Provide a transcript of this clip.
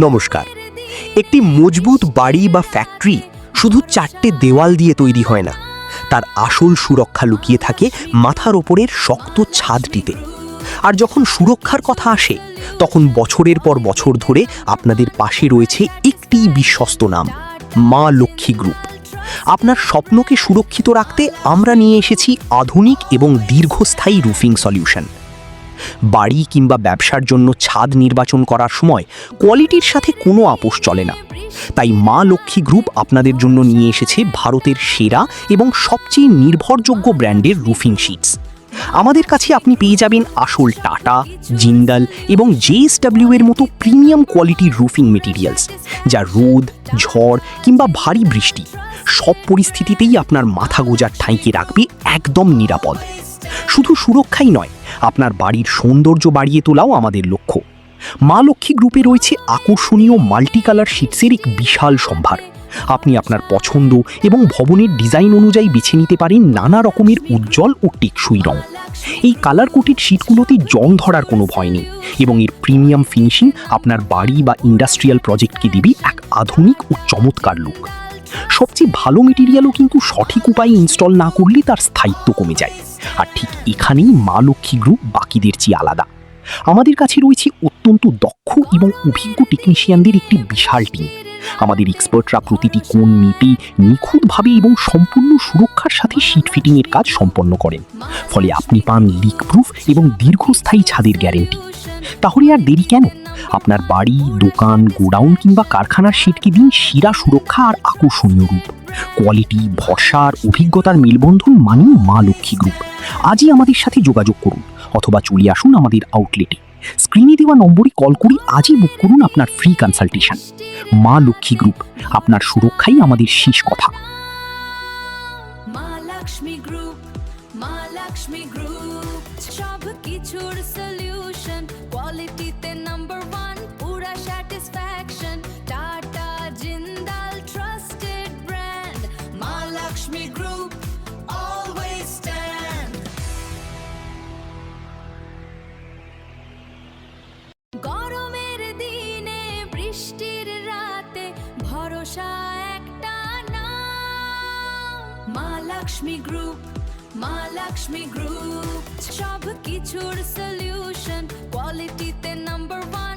নমস্কার। একটি মজবুত বাড়ি বা ফ্যাক্টরি শুধু 4টে দেওয়াল দিয়ে তৈরি হয় না, তার আসল সুরক্ষা লুকিয়ে থাকে মাথার ওপরের শক্ত ছাদটিতে। আর যখন সুরক্ষার কথা আসে, তখন বছরের পর বছর ধরে আপনাদের পাশে রয়েছে একটি বিশ্বস্ত নাম, মা লক্ষ্মী গ্রুপ। আপনার স্বপ্নকে সুরক্ষিত রাখতে আমরা নিয়ে এসেছি আধুনিক এবং দীর্ঘস্থায়ী রুফিং সলিউশন। বাড়ি কিংবা ব্যবসার জন্য ছাদ নির্বাচন করার সময় কোয়ালিটির সাথে কোনো আপোষ চলে না। তাই মা লক্ষ্মী গ্রুপ আপনাদের জন্য নিয়ে এসেছে ভারতের সেরা এবং সবচেয়ে নির্ভরযোগ্য ব্র্যান্ডের রুফিং শিটস। আমাদের কাছে আপনি পেয়ে যাবেন আসল টাটা, জিন্দাল এবং JSW এর মতো প্রিমিয়াম কোয়ালিটির রুফিং মেটেরিয়ালস, যা রোদ, ঝড় কিংবা ভারী বৃষ্টি সব পরিস্থিতিতেই আপনার মাথা গোজার ঠাঁইকে রাখবে একদম নিরাপদ। শুধু সুরক্ষাই নয়, আপনার বাড়ির সৌন্দর্য বাড়িয়ে তোলাও আমাদের লক্ষ্য। মা লক্ষ্মী গ্রুপে রয়েছে আকর্ষণীয় মাল্টি কালার শিটসের এক বিশাল সম্ভার। আপনি আপনার পছন্দ এবং ভবনের ডিজাইন অনুযায়ী বেছে নিতে পারেন নানা রকমের উজ্জ্বল ও টেকসই রং। এই কালার কোটেড শিটগুলোতে জং ধরার কোনো ভয় নেই এবং এর প্রিমিয়াম ফিনিশিং আপনার বাড়ি বা ইন্ডাস্ট্রিয়াল প্রজেক্টকে দিবে এক আধুনিক ও চমৎকার লুক। সবচেয়ে ভালো মেটেরিয়ালও কিন্তু সঠিক উপায়ে ইনস্টল না করলে তার স্থায়িত্ব কমে যায়। আর ঠিক এখানেই মা লক্ষ্মী গ্রুপ বাকিদের চেয়ে আলাদা। আমাদের কাছে রয়েছে অত্যন্ত দক্ষ এবং অভিজ্ঞ টেকনিশিয়ানদের একটি বিশাল টিম। আমাদের এক্সপার্টরা প্রতিটি কোণ মেপে নিখুঁতভাবে এবং সম্পূর্ণ সুরক্ষার সাথে শীট ফিটিংয়ের কাজ সম্পন্ন করেন। ফলে আপনি পান লিক প্রুফ এবং দীর্ঘস্থায়ী ছাদের গ্যারেন্টি। তাহলে আর দেরি কেন? আপনার বাড়ি, দোকান, গোডাউন কিংবা কারখানার শীটকে দিন সেরা সুরক্ষা আর আকর্ষণীয় রূপ। কোয়ালিটি, ভরসা আর অভিজ্ঞতার মেলবন্ধন মানেই মা লক্ষ্মী গ্রুপ। আজই আমাদের সাথে যোগাযোগ করুন অথবা চলে আসুন আমাদের আউটলেটে। স্ক্রিনে দেওয়া নম্বরে কল করে আজই বুক করুন আপনার ফ্রি কনসালটেশন। মা লক্ষ্মী গ্রুপ, আপনার সুরক্ষাই আমাদের শেষ কথা। মা লক্ষ্মী গ্রুপ, মা লক্ষ্মী গ্রুপ, সব কিছুর সলিউশন, কোয়ালিটিতে নাম্বার 1, পুরা satisfaction, tata, Jindal, trusted brand, মা লক্ষ্মী গ্রুপ, অলওয়েজ স্ট্যান্ড। গরমের দিনে, বৃষ্টির রাতে, ভরসা একটা নাম, মা লক্ষ্মী গ্রুপ, মা লক্ষ্মী গ্রুপ, সব কিছুর সলিউশন, কোয়ালিটিতে নাম্বার 1।